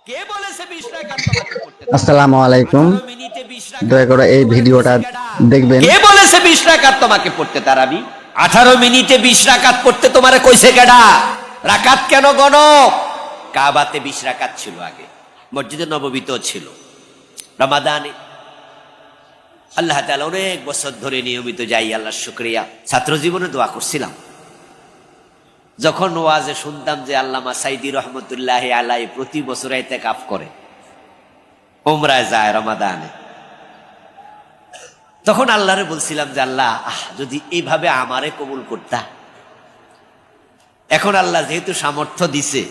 কে বলেছে 20 রাকাত তোমাকে পড়তে? আসসালামু আলাইকুম। 18 মিনিটে 20 রাকাত দয়া করে এই ভিডিওটা দেখবেন। কে বলেছে 20 রাকাত তোমাকে পড়তে তারাবি? 18 মিনিটে 20 রাকাত পড়তে তোমারে কইছে কেডা? রাকাত কেন গণো? কাবাতে 20 রাকাত ছিল আগে, মসজিদে নববীতেও ছিল। রমাদানে আল্লাহ তাআলা অনেক বছর ধরে নিয়মিত যাই, আল্লাহর শুকরিয়া। ছাত্র জীবনে দোয়া করছিলাম, যখন ওয়াজে শুনতাম যে আল্লামা সাইদি রহমতুল্লাহ আলাই প্রতি বছর ইতিকাফ করে, উমরায় যায় রমাদানে, তখন আল্লাহরে বলছিলাম যে আল্লাহ যদি এইভাবে আমারে কবুল করতা। এখন আল্লাহ যেহেতু সামর্থ্য দিছে,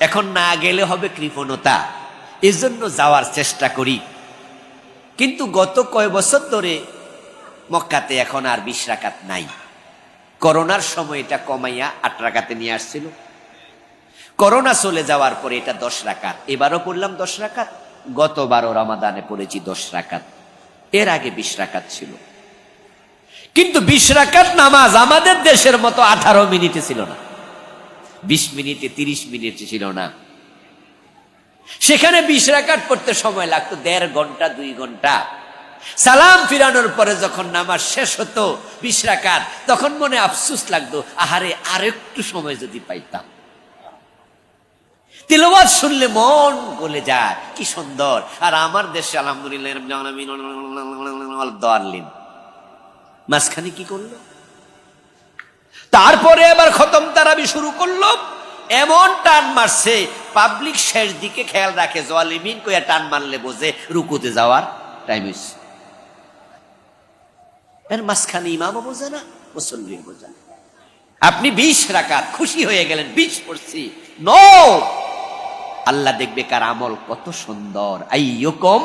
এখন না গেলে হবে কৃপণতা, এজন্য যাওয়ার চেষ্টা করি। কিন্তু গত কয় বছর ধরে মক্কাতে এখন আর 20 রাকাত নাই। করোনার সময় এটা কমাইয়া 8 রাকাতে নিয়ে আসছিল। করোনা চলে যাওয়ার পরে এটা 10 রাকাত, এবারও পড়লাম 10 রাকাত, গতবারও রমাদানে পড়েছি 10 রাকাত, এর আগে 20 রাকাত ছিল। কিন্তু 20 রাকাত নামাজ আমাদের দেশের মতো 18 মিনিটে ছিল না, 20 মিনিটে 30 মিনিটে ছিল না। সেখানে 20 রাকাত পড়তে সময় লাগতো 1.5 ঘন্টা 2 ঘন্টা। সালাম ফিরানোর পরে যখন নামাজ শেষ হতো 20 রাকাত, তখন মনে আফসোস লাগতো, আহারে আরেকটু সময় যদি পাইতাম। তিলাওয়াত শুনলে মন গলে যায়, কি সুন্দর। আর আমার দেশে আলহামদুলিল্লাহ মাঝখানে কি করলো? তারপরে আবার খতম তারাবি শুরু করলো, এমন টান মারছে পাবলিক শেষ দিকে খেয়াল রাখে, জালিমিন কইয়া টান মারলে বোঝে রুকুতে যাওয়ার টাইম হইছে। এর মাঝখানে ইমামও বোঝে না, মুসল্লিও বোঝে না। আপনি 20 রাকাত খুশি হয়ে গেলেন, 20 পড়ছি, নো, আল্লাহ দেখবে কার আমল কত সুন্দর। আইয়ুকুম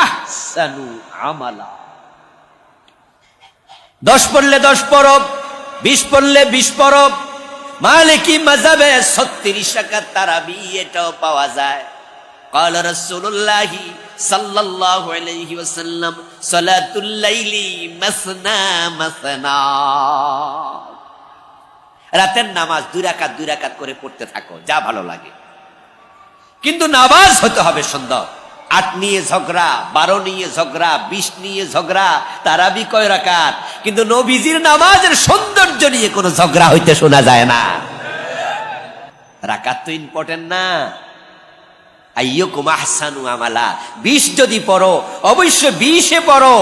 আহসানু আমালা। 10 পড়লে 10 পড়ো, 20 পড়লে 20 পড়ো। মালিকি মাযহাবে 36 রাকাত তারাবি এটাও পাওয়া যায়। قال رسول الله صلى الله عليه وسلم صلاة الليل مثنى مثنى। রাতের নামাজ 2 রাকাত 2 রাকাত করে পড়তে থাকো, যা ভালো লাগে, কিন্তু নামাজ হতে হবে সুন্দর। 8 নিয়ে ঝগড়া, 12 নিয়ে ঝগড়া, 20 নিয়ে ঝগড়া, তারাবি কয় রাকাত, কিন্তু নবীজির নামাজের সৌন্দর্য নিয়ে কোনো ঝগড়া হইতে শোনা যায় না। রাকাত তো ইম্পর্টেন্ট না। আইয়ুকুম আহসানু আমালা, 20 যদি পড়ো অবশ্যই 20-এ পড়ো।